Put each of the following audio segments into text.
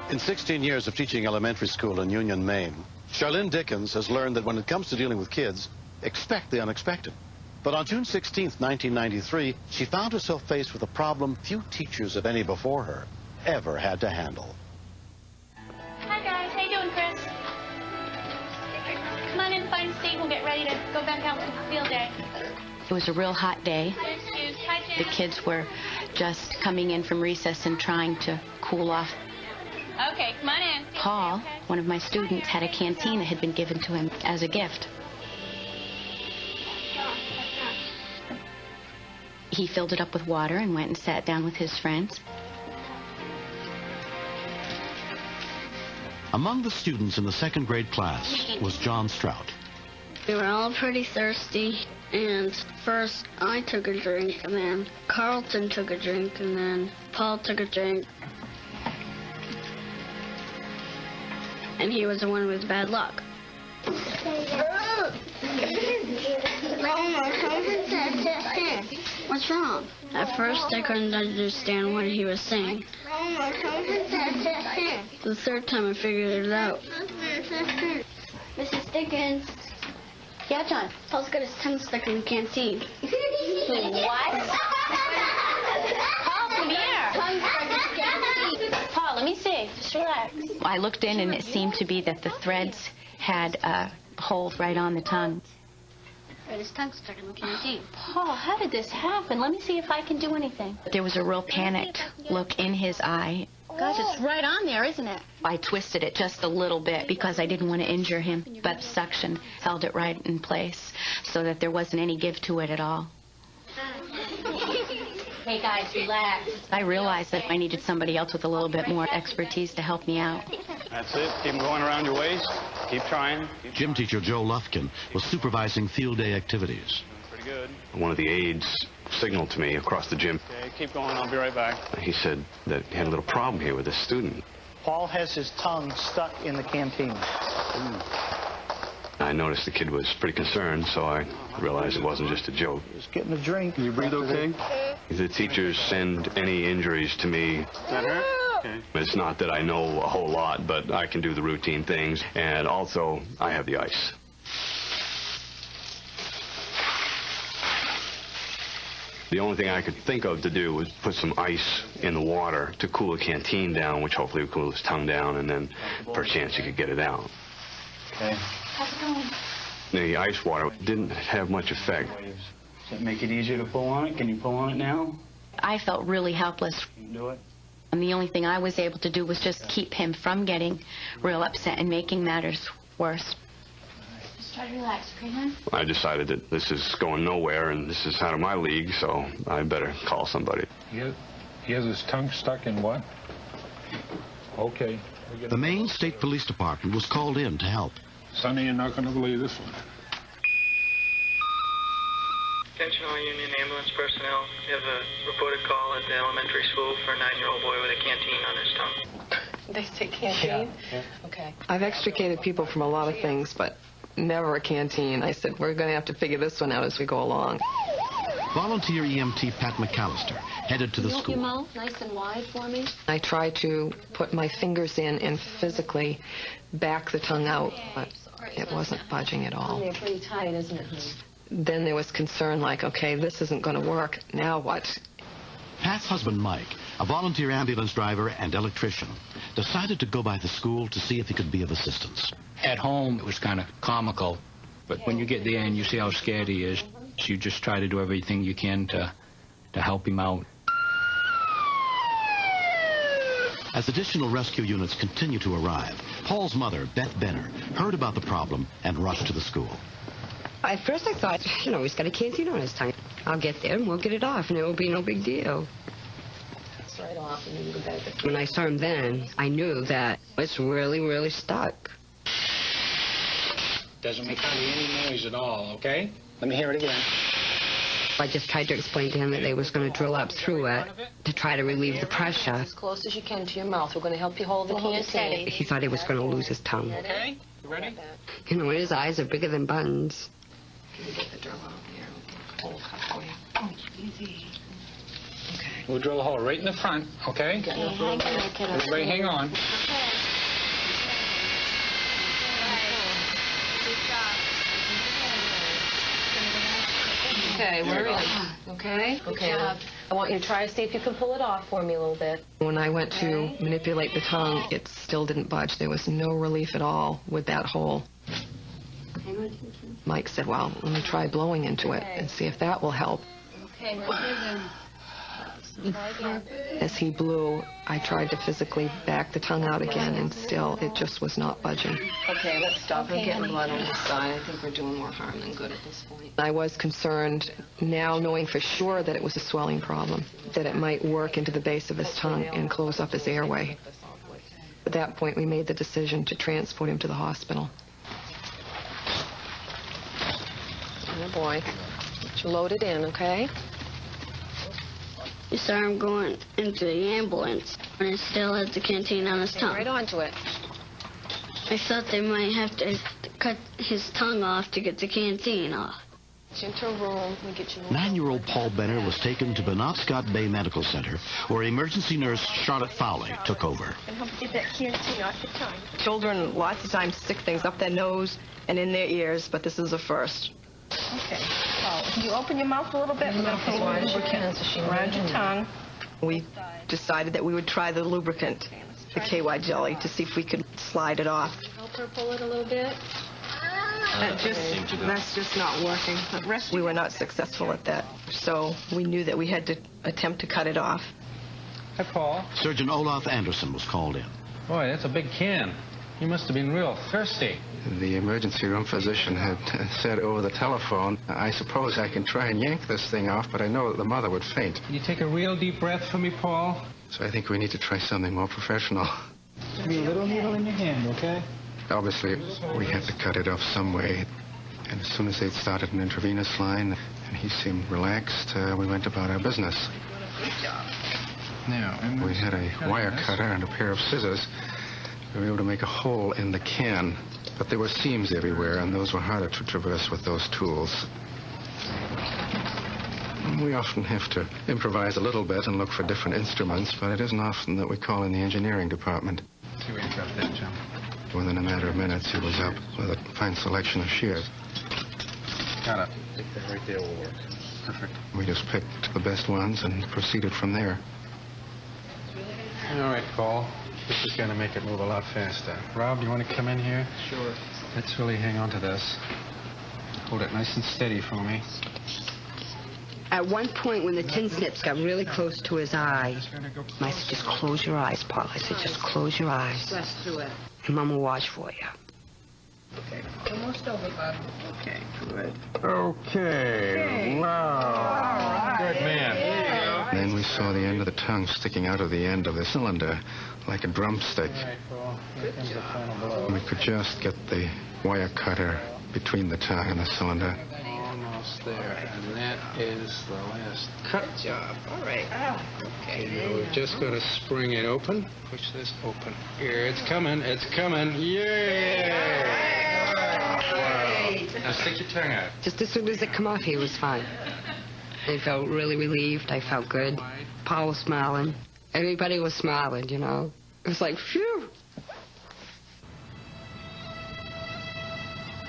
In 16 years of teaching elementary school in Union, Maine, Charlene Dickens has learned that when it comes to dealing with kids, expect the unexpected. But on June 16th, 1993, she found herself faced with a problem few teachers of any before her ever had to handle. Hi guys, how you doing, Chris? Come on in, find a seat, we'll get ready to go back out for the field day. It was a real hot day. The kids were just coming in from recess and trying to cool off. Okay, come on in. Paul, one of my students, had a canteen that had been given to him as a gift. He filled it up with water and went and sat down with his friends. Among the students in the second grade class was John Strout. We were all pretty thirsty, and first I took a drink, and then Carlton took a drink, and then Paul took a drink. And he was the one with bad luck. What's wrong? At first I couldn't understand what he was saying. The third time I figured it out. Mrs. Dickens. Yeah, John? Paul's got his tongue stuck in the canteen. What? Paul, come here. Paul, let me see. Just relax. I looked in, and it seemed to be that the threads had a hole right on the tongue. Got his tongue stuck in the canteen. Paul, how did this happen? Let me see if I can do anything. There was a real panicked look in his eye. Gosh, it's right on there, isn't it? I twisted it just a little bit because I didn't want to injure him, but suction held it right in place so that there wasn't any give to it at all. Hey guys, relax. I realized that I needed somebody else with a little bit more expertise to help me out. That's it. Keep them going around your waist. Keep trying. Gym teacher Joe Lufkin was supervising field day activities. Pretty good. One of the aides signaled to me across the gym. Okay, keep going. I'll be right back. He said that he had a little problem here with this student. Paul has his tongue stuck in the canteen. I noticed the kid was pretty concerned, so I realized it wasn't just a joke. He's getting a drink. Can you breathe okay? The teachers send any injuries to me. That hurt? Okay. It's not that I know a whole lot, but I can do the routine things, and also I have the ice. The only thing I could think of to do was put some ice in the water to cool the canteen down, which hopefully would cool his tongue down, and then perchance he could get it out. Okay. How's it going? The ice water didn't have much effect. Does that make it easier to pull on it? Can you pull on it now? I felt really helpless. Can you do it? And the only thing I was able to do was just keep him from getting real upset and making matters worse. Just try to relax, okay, hon? I decided that this is going nowhere and this is out of my league, so I better call somebody. He has his tongue stuck in what? Okay. The Maine State Police Department was called in to help. Sonny, you're not going to believe this one. Attention all Union ambulance personnel. We have a reported call at the elementary school for a 9-year-old boy with a canteen on his tongue. They say canteen? Yeah. Okay. I've extricated people from a lot of things, but never a canteen. I said, we're going to have to figure this one out as we go along. Volunteer EMT Pat McAllister headed to the school. Your mouth nice and wide for me. I tried to put my fingers in and physically back the tongue out, but it wasn't budging at all. They're pretty tight, isn't it? Then there was concern like, okay, this isn't going to work. Now what? Pat's husband, Mike, a volunteer ambulance driver and electrician, decided to go by the school to see if he could be of assistance. At home, it was kind of comical, but when you get there and you see how scared he is, you just try to do everything you can to help him out. As additional rescue units continue to arrive, Paul's mother, Beth Benner, heard about the problem and rushed to the school. At first I thought, he's got a canteen on his tongue. I'll get there and we'll get it off and it will be no big deal. It's right off and then you go back. When I saw him then, I knew that it's really, really stuck. Doesn't make any noise at all, okay? Let me hear it again. I just tried to explain to him that they was going to drill up through it to try to relieve the pressure. As close as you can to your mouth. We're going to help you hold the canteen. He thought he was going to lose his tongue. Okay, you ready? His eyes are bigger than buns. Can you get the drill out here? Hold halfway. Oh, easy. Okay. We'll drill a hole right in the front, okay? Everybody hang on. Okay. Okay, where is it? Okay? Okay. I want you to try to see if you can pull it off for me a little bit. When I went to manipulate the tongue, it still didn't budge. There was no relief at all with that hole. Mike said, well, let me try blowing into it and see if that will help. Okay, As he blew, I tried to physically back the tongue out again, and still, it just was not budging. Okay, let's stop. We're getting blood on this side. I think we're doing more harm than good at this point. I was concerned, now knowing for sure that it was a swelling problem, that it might work into the base of his tongue and close up his airway. At that point, we made the decision to transport him to the hospital. Oh, boy. Get you loaded in, okay? We saw him going into the ambulance, and he still had the canteen on his tongue. Right onto it. I thought they might have to cut his tongue off to get the canteen off. Into a room. We get you 9-year-old Paul Benner was taken to Penobscot Bay Medical Center, where emergency nurse Charlotte Fowley took over. And help get that canteen off your tongue. Children lots of times stick things up their nose and in their ears, but this is a first. Okay. Paul, can you open your mouth a little bit? We're going to put lubricant around your tongue. We decided that we would try the lubricant, the KY jelly, to see if we could slide it off. Help her pull it a little bit. That's just not working. We were not successful at that, so we knew that we had to attempt to cut it off. Hi, Paul. Surgeon Olaf Anderson was called in. Boy, that's a big can. You must have been real thirsty. The emergency room physician had said over the telephone, I suppose I can try and yank this thing off, but I know that the mother would faint. Can you take a real deep breath for me, Paul? So I think we need to try something more professional. Give me a little needle in your hand, okay? Obviously, we had to cut it off some way. And as soon as they'd started an intravenous line, and he seemed relaxed, we went about our business. Now, we had a wire cutter and a pair of scissors. We were able to make a hole in the can, but there were seams everywhere, and those were harder to traverse with those tools. We often have to improvise a little bit and look for different instruments, but it isn't often that we call in the engineering department. See where you got that, Jim. Within a matter of minutes, he was up with a fine selection of shears. Got it. I think that right there will work. Perfect. We just picked the best ones and proceeded from there. All right, Paul. This is going to make it move a lot faster. Rob, you want to come in here? Sure. Let's really hang on to this. Hold it nice and steady for me. At one point, when the tin snips got really close to his eye, I said, just close your eyes, Paul. I said, just close your eyes. Press through it. And Mom will watch for you. Okay. Almost over, Bob. Okay, good. Okay. Wow. Good man. Then we saw the end of the tongue sticking out of the end of the cylinder like a drumstick. All right, Paul. Here comes the final blow. We could just get the wire cutter between the tongue and the cylinder. Almost there. And that is the last cut. Good job. All right. Okay. And we've just got to spring it open. Push this open. Here, it's coming. It's coming. Yeah! Now stick your tongue out. Just as soon as it come off, he was fine. I felt really relieved. I felt good. Paul was smiling. Everybody was smiling, you know. It was like, phew.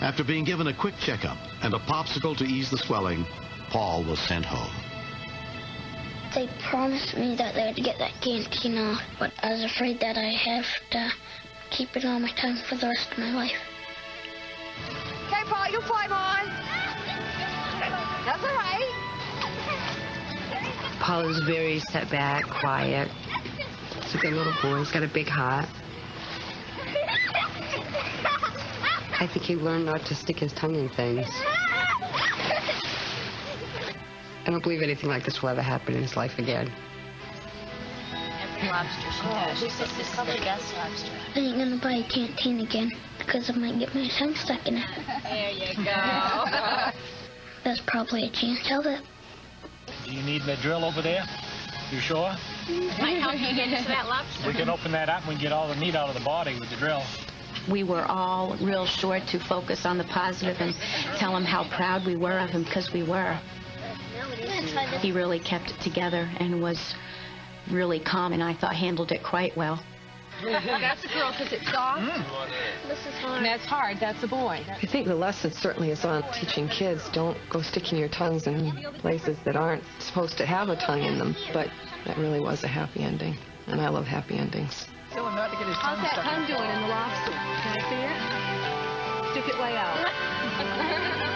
After being given a quick checkup and a popsicle to ease the swelling, Paul was sent home. They promised me that they would get that canteen off, but I was afraid that I have to keep it on my tongue for the rest of my life. Okay, Paul, you climb on. That's all right. Paul is very set back, quiet. He's a good little boy. He's got a big heart. I think he learned not to stick his tongue in things. I don't believe anything like this will ever happen in his life again. Lobster. She says this is the best lobster. I ain't gonna buy a canteen again because I might get my tongue stuck in it. There you go. There's probably a chance of it. Do you need the drill over there? You sure? Might help you get into that lobster. We can open that up and we can get all the meat out of the body with the drill. We were all real sure to focus on the positive and tell him how proud we were of him, because we were. He really kept it together and was really calm, and I thought handled it quite well. That's a girl because it's soft. This is hard. And that's hard. That's a boy. I think the lesson certainly is on teaching kids, don't go sticking your tongues in places that aren't supposed to have a tongue in them. But that really was a happy ending, and I love happy endings. Tell him not to get his tongue stuck. How's that tongue doing in the lobster? Can I see it? Stick it way out.